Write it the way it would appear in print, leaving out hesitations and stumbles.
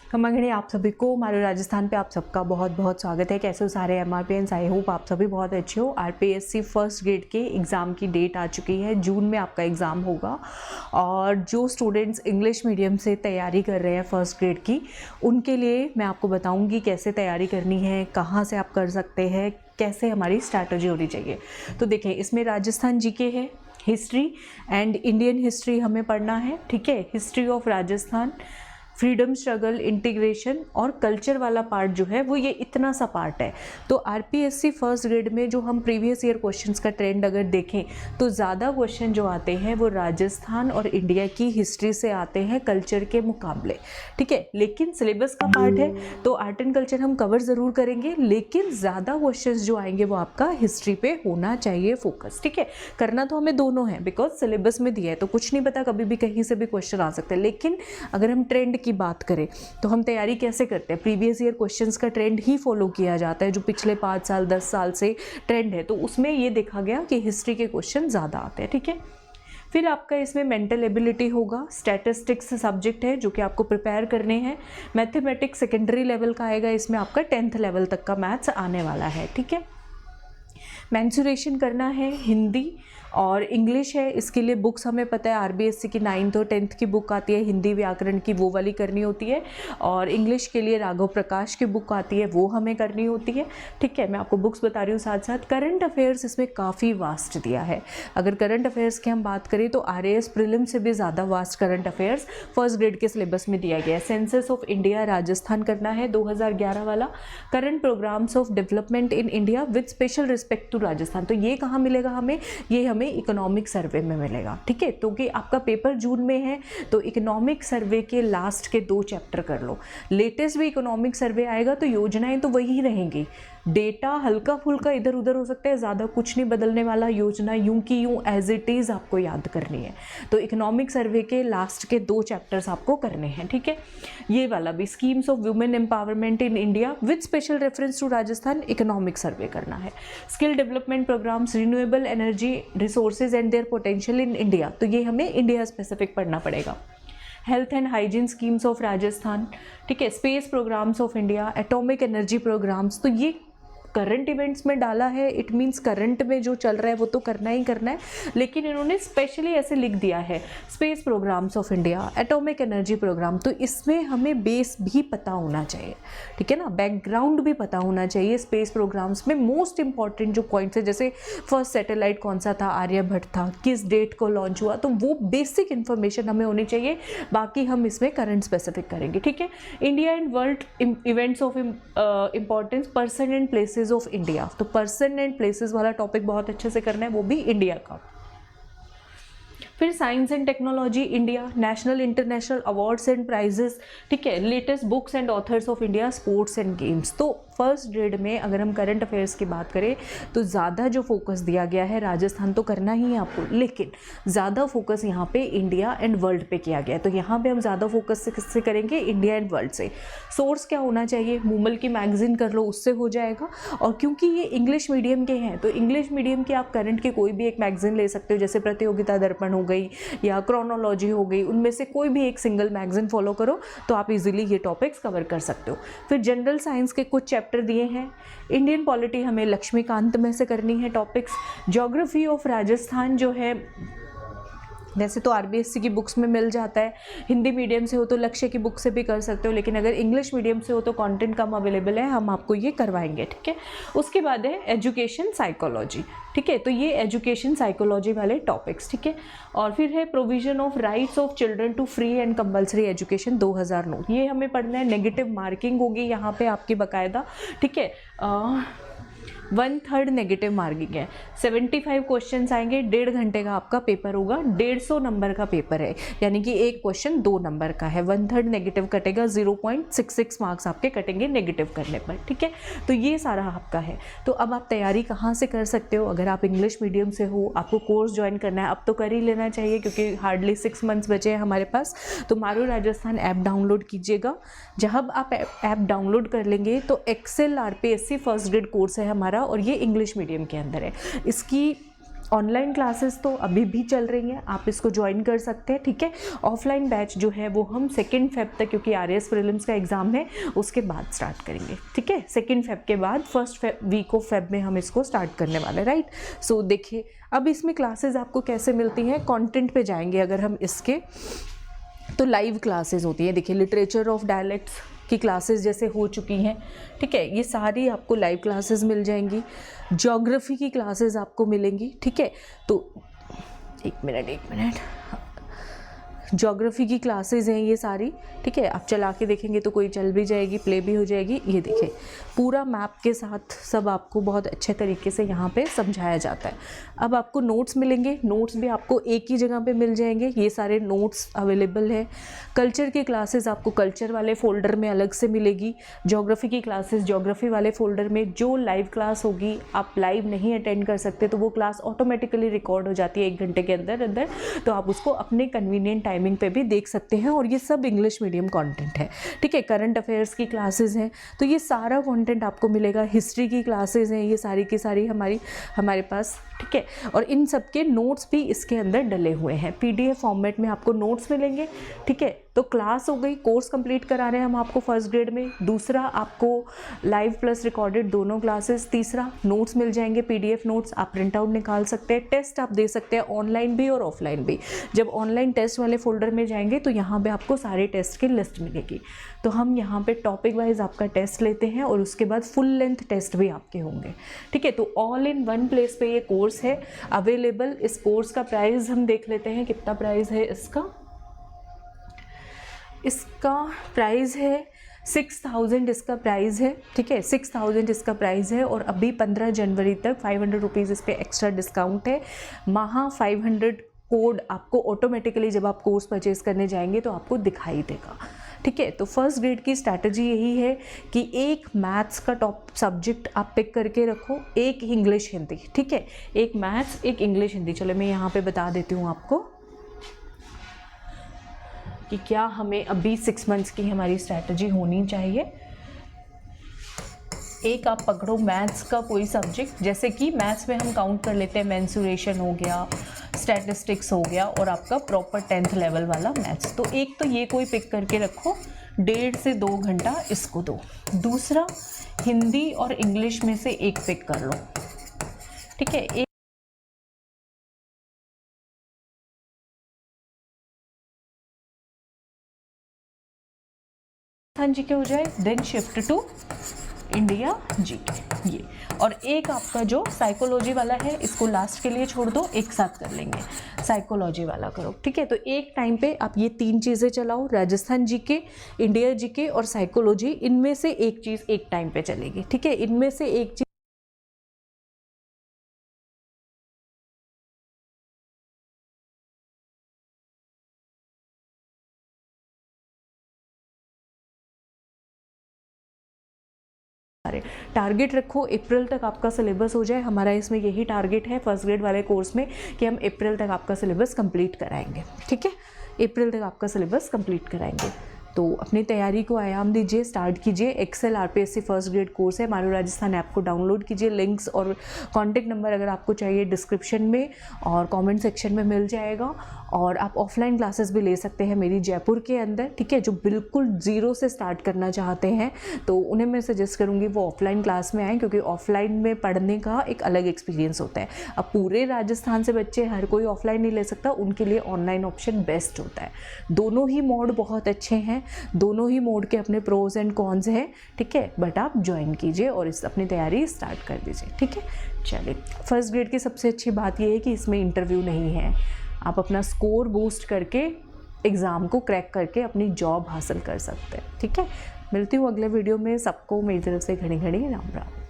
खमागणी आप सभी को मारू राजस्थान पे आप सबका बहुत बहुत स्वागत है। कैसे हो सारे MRPNs? आई होप आप सभी बहुत अच्छे हो। RPSC फर्स्ट ग्रेड के एग्ज़ाम की डेट आ चुकी है, जून में आपका एग्ज़ाम होगा। और जो स्टूडेंट्स इंग्लिश मीडियम से तैयारी कर रहे हैं फर्स्ट ग्रेड की, उनके लिए मैं आपको बताऊंगी कैसे तैयारी करनी है, कहाँ से आप कर सकते हैं, कैसे हमारी स्ट्रैटेजी होनी चाहिए। तो देखें, इसमें राजस्थान जीके है, हिस्ट्री एंड इंडियन हिस्ट्री हमें पढ़ना है। ठीक है, history of Rajasthan, freedom struggle, integration और कल्चर वाला पार्ट जो है वो ये इतना सा पार्ट है। तो RPSC फर्स्ट ग्रेड में जो हम प्रीवियस ईयर क्वेश्चंस का ट्रेंड अगर देखें तो ज़्यादा क्वेश्चन जो आते हैं वो राजस्थान और इंडिया की हिस्ट्री से आते हैं कल्चर के मुकाबले। ठीक है, लेकिन सिलेबस का पार्ट है तो आर्ट एंड कल्चर हम कवर ज़रूर करेंगे, लेकिन ज़्यादा क्वेश्चन जो आएंगे वो आपका हिस्ट्री पे होना चाहिए फोकस। ठीक है, करना तो हमें दोनों है, बिकॉज सिलेबस में दिया है तो कुछ नहीं पता, कभी भी कहीं से भी क्वेश्चन आ सकते हैं। लेकिन अगर हम ट्रेंड की बात करें तो हम तैयारी कैसे करते हैं? प्रीवियस ईयर क्वेश्चंस का ट्रेंड ही फॉलो किया जाता है, जो पिछले 5 साल 10 साल से ट्रेंड है। तो उसमें ये देखा गया कि हिस्ट्री के क्वेश्चन ज़्यादा आते हैं। ठीक है, फिर आपका इसमें मेंटल एबिलिटी होगा, स्टैटिस्टिक्स सब्जेक्ट है जो कि आपको प्रिपेयर करने हैं। मैथमेटिक्स सेकेंडरी लेवल का आएगा, इसमें आपका 10th लेवल तक का मैथ्स आने वाला है। ठीक है, मेंसुरेशन करना है, हिंदी और इंग्लिश है। इसके लिए बुक्स हमें पता है RBSC की 9th और 10th की बुक आती है, हिंदी व्याकरण की, वो वाली करनी होती है। और इंग्लिश के लिए राघव प्रकाश की बुक आती है, वो हमें करनी होती है। ठीक है, मैं आपको बुक्स बता रही हूँ साथ साथ। करंट अफेयर्स इसमें काफ़ी वास्ट दिया है। अगर करंट अफेयर्स की हम बात करें तो RAS प्रीलिम से भी ज़्यादा vast current affairs first grade के सिलेबस में दिया गया है। सेंसस ऑफ इंडिया राजस्थान करना है 2011 वाला, current programmes of development in India with special respect to Rajasthan. तो ये कहाँ मिलेगा हमें? ये हमें इकोनॉमिक सर्वे में मिलेगा। ठीक है, तो कि आपका पेपर जून में है तो इकोनॉमिक सर्वे के लास्ट के 2 चैप्टर कर लो। लेटेस्ट भी इकोनॉमिक सर्वे आएगा तो योजनाएं तो वही रहेंगी, डेटा हल्का फुल्का इधर उधर हो सकता है, ज़्यादा कुछ नहीं बदलने वाला। योजना यूं की यूं एज इट इज़ आपको याद करनी है। तो इकोनॉमिक सर्वे के लास्ट के 2 चैप्टर्स आपको करने हैं। ठीक है, ये वाला भी schemes of women empowerment in India with special reference to Rajasthan, economic survey करना है। Skill development programmes, renewable energy resources and their potential in India, तो ये हमें इंडिया स्पेसिफिक पढ़ना पड़ेगा। Health and hygiene schemes of Rajasthan, ठीक है, space programmes of India, atomic energy programmes. तो ये करंट इवेंट्स में डाला है, इट मीन्स करंट में जो चल रहा है वो तो करना ही करना है, लेकिन इन्होंने स्पेशली ऐसे लिख दिया है space programmes of India, atomic energy programme. तो इसमें हमें बेस भी पता होना चाहिए। ठीक है ना, बैकग्राउंड भी पता होना चाहिए। स्पेस प्रोग्राम्स में मोस्ट इंपॉर्टेंट जो पॉइंट्स है, जैसे फर्स्ट सैटेलाइट कौन सा था, आर्यभट्ट था, किस डेट को लॉन्च हुआ, तो वो बेसिक इन्फॉर्मेशन हमें होनी चाहिए। बाकी हम इसमें करंट स्पेसिफिक करेंगे। ठीक है, India and world events of importance, person and places of India. तो पर्सन एंड प्लेसेस वाला टॉपिक बहुत अच्छे से करना है, वो भी इंडिया का। फिर science and technology India, national international awards and prizes. ठीक है, latest books and authors of India, sports and games. तो फर्स्ट ग्रेड में अगर हम करंट अफेयर्स की बात करें तो ज़्यादा जो फोकस दिया गया है, राजस्थान तो करना ही है आपको, लेकिन ज़्यादा फोकस यहाँ पे इंडिया एंड वर्ल्ड पे किया गया है। तो यहाँ पे हम ज़्यादा फोकस से किससे करेंगे? इंडिया एंड वर्ल्ड से। सोर्स क्या होना चाहिए? मूमल की मैगजीन कर लो, उससे हो जाएगा। और क्योंकि ये इंग्लिश मीडियम के हैं तो इंग्लिश मीडियम के आप करंट के कोई भी एक मैगजीन ले सकते हो, जैसे प्रतियोगिता दर्पण हो गई या क्रोनोलॉजी हो गई, उनमें से कोई भी एक सिंगल मैगजीन फॉलो करो तो आप इजीली ये टॉपिक्स कवर कर सकते हो। फिर जनरल साइंस के कुछ चैप्टर दिए हैं। इंडियन पॉलिटी हमें लक्ष्मीकांत में से करनी है टॉपिक्स। ज्योग्राफी ऑफ राजस्थान जो है वैसे तो RBSC की बुक्स में मिल जाता है, हिंदी मीडियम से हो तो लक्ष्य की बुक से भी कर सकते हो, लेकिन अगर इंग्लिश मीडियम से हो तो कंटेंट कम अवेलेबल है, हम आपको ये करवाएंगे। ठीक है, उसके बाद है एजुकेशन साइकोलॉजी। ठीक है, तो ये एजुकेशन साइकोलॉजी वाले टॉपिक्स। ठीक है, और फिर है provision of rights of children to free and compulsory education 2009, ये हमें पढ़ना है। नेगेटिव मार्किंग होगी यहाँ पे आपकी बाकायदा। ठीक है, 1/3 नेगेटिव मार्किंग है। 75 क्वेश्चंस आएंगे, 1.5 घंटे का आपका पेपर होगा, 150 नंबर का पेपर है, यानी कि एक क्वेश्चन 2 नंबर का है। 1/3 नेगेटिव कटेगा, 0.66 मार्क्स आपके कटेंगे नेगेटिव करने पर। ठीक है, तो ये सारा आपका है। तो अब आप तैयारी कहाँ से कर सकते हो? अगर आप इंग्लिश मीडियम से हो, आपको कोर्स ज्वाइन करना है, अब तो कर ही लेना चाहिए क्योंकि हार्डली 6 मंथ्स बचे हैं हमारे पास। तो मारू राजस्थान ऐप डाउनलोड कीजिएगा। जब आप ऐप डाउनलोड कर लेंगे तो Excel RPSC first grade course है हमारा, और ये इंग्लिश मीडियम के अंदर है। इसकी ऑनलाइन क्लासेस तो अभी भी चल रही हैं, आप इसको ज्वाइन कर सकते हैं, ठीक है। ऑफलाइन बैच जो है वो हम 2 फेब तक, क्योंकि आरएएस प्रीलिम्स का एग्ज़ाम है, उसके बाद स्टार्ट करेंगे, ठीक है। 2 फेब के बाद 1 वीक ऑफ फेब में हम इसको स्टार्ट करने वाले, राइट। सो देखिए अब इसमें क्लासेस आपको कैसे मिलती हैं, कंटेंट पे जाएंगे अगर हम इसके, तो लाइव क्लासेस होती है। देखिए लिटरेचर ऑफ डायलेक्ट्स की क्लासेस जैसे हो चुकी हैं, ठीक है, ये सारी आपको लाइव क्लासेस मिल जाएंगी। ज्योग्राफी की क्लासेस आपको मिलेंगी, ठीक है। तो एक मिनट, ज्योग्राफी की क्लासेस हैं ये सारी, ठीक है। आप चला के देखेंगे तो कोई चल भी जाएगी, प्ले भी हो जाएगी। ये देखिए पूरा मैप के साथ सब आपको बहुत अच्छे तरीके से यहाँ पे समझाया जाता है। अब आपको नोट्स मिलेंगे, नोट्स भी आपको एक ही जगह पे मिल जाएंगे, ये सारे नोट्स अवेलेबल है। कल्चर की क्लासेस आपको कल्चर वाले फोल्डर में अलग से मिलेगी, ज्योग्राफी की क्लासेस ज्योग्राफी वाले फोल्डर में। जो लाइव क्लास होगी, आप लाइव नहीं अटेंड कर सकते तो वो क्लास ऑटोमेटिकली रिकॉर्ड हो जाती है 1 घंटे के अंदर, तो आप उसको अपने कन्वीनियंट टाइमिंग पे भी देख सकते हैं। और ये सब इंग्लिश मीडियम कंटेंट है, ठीक है। करंट अफेयर्स की क्लासेस हैं, तो ये सारा कंटेंट आपको मिलेगा। हिस्ट्री की क्लासेस हैं, ये सारी की सारी हमारे पास, ठीक है। और इन सब के नोट्स भी इसके अंदर डले हुए हैं, पीडीएफ फॉर्मेट में आपको नोट्स मिलेंगे, ठीक है। तो क्लास हो गई, कोर्स कंप्लीट करा रहे हैं हम आपको 1st ग्रेड में। दूसरा आपको लाइव प्लस रिकॉर्डेड दोनों क्लासेस। तीसरा नोट्स मिल जाएंगे, पीडीएफ नोट्स आप प्रिंट आउट निकाल सकते हैं। टेस्ट आप दे सकते हैं ऑनलाइन भी और ऑफलाइन भी। जब ऑनलाइन टेस्ट वाले फोल्डर में जाएंगे तो यहाँ पे आपको सारे टेस्ट की लिस्ट मिलेगी। तो हम यहाँ पे टॉपिक वाइज आपका टेस्ट लेते हैं और उसके बाद फुल लेंथ टेस्ट भी आपके होंगे, ठीक है। तो ऑल इन वन प्लेस पे ये कोर्स है अवेलेबल। इस कोर्स का प्राइस हम देख लेते हैं, कितना प्राइस है इसका प्राइस है 6000 इसका प्राइस है, ठीक है। 6000 इसका प्राइस है। और अभी 15 जनवरी तक 500 रुपीज़ इस पर एक्स्ट्रा डिस्काउंट है। 500 कोड आपको ऑटोमेटिकली जब आप कोर्स परचेज करने जाएंगे तो आपको दिखाई देगा, ठीक है। तो 1st ग्रेड की स्ट्रैटेजी यही है कि एक मैथ्स का टॉप सब्जेक्ट आप पिक करके रखो, एक इंग्लिश हिंदी, ठीक है। एक मैथ्स, एक इंग्लिश हिंदी। चलो मैं यहाँ पे बता देती हूँ आपको कि क्या हमें अभी 6 मंथ्स की हमारी स्ट्रैटेजी होनी चाहिए। एक आप पकड़ो मैथ्स का कोई सब्जेक्ट, जैसे कि मैथ्स में हम काउंट कर लेते हैं, मेंसुरेशन हो गया, स्टैटिस्टिक्स हो गया और आपका प्रॉपर 10th लेवल वाला मैथ्स। तो एक तो ये कोई पिक करके रखो, 1.5 से 2 घंटा इसको दो। दूसरा हिंदी और इंग्लिश में से एक पिक कर लो, ठीक है। जीके हो जाए, then shift to India GK ये। और एक आपका जो साइकोलॉजी वाला है इसको लास्ट के लिए छोड़ दो, एक साथ कर लेंगे, साइकोलॉजी वाला करो, ठीक है। तो एक टाइम पे आप ये 3 चीज़ें चलाओ, राजस्थान जीके, इंडिया जीके और साइकोलॉजी। इनमें से एक चीज़ एक टाइम पे चलेगी, ठीक है। इनमें से एक चीज़ टारगेट रखो, अप्रैल तक आपका सिलेबस हो जाए। हमारा इसमें यही टारगेट है 1st ग्रेड वाले कोर्स में कि हम अप्रैल तक आपका सिलेबस कंप्लीट कराएंगे, ठीक है। अप्रैल तक आपका सिलेबस कंप्लीट कराएंगे। तो अपनी तैयारी को आयाम दीजिए, स्टार्ट कीजिए। Excel RPSC 1st grade course है, मारू राजस्थान ऐप को डाउनलोड कीजिए। लिंक्स और कॉन्टैक्ट नंबर अगर आपको चाहिए डिस्क्रिप्शन में और कमेंट सेक्शन में मिल जाएगा। और आप ऑफलाइन क्लासेस भी ले सकते हैं मेरी जयपुर के अंदर, ठीक है। जो बिल्कुल ज़ीरो से स्टार्ट करना चाहते हैं तो उन्हें मैं सजेस्ट करूँगी वो ऑफलाइन क्लास में आएँ, क्योंकि ऑफलाइन में पढ़ने का एक अलग एक्सपीरियंस होता है। अब पूरे राजस्थान से बच्चे हर कोई ऑफलाइन नहीं ले सकता, उनके लिए ऑनलाइन ऑप्शन बेस्ट होता है। दोनों ही मोड बहुत अच्छे हैं, दोनों ही मोड के अपने प्रोज एंड कॉन्स हैं, ठीक है। बट आप ज्वाइन कीजिए और इस अपनी तैयारी स्टार्ट कर दीजिए, ठीक है। चलिए, 1st ग्रेड की सबसे अच्छी बात यह है कि इसमें इंटरव्यू नहीं है। आप अपना स्कोर बूस्ट करके एग्ज़ाम को क्रैक करके अपनी जॉब हासिल कर सकते हैं, ठीक है। मिलती हूँ अगले वीडियो में। सबको मेरी तरफ से घड़ी घड़ी राम राम।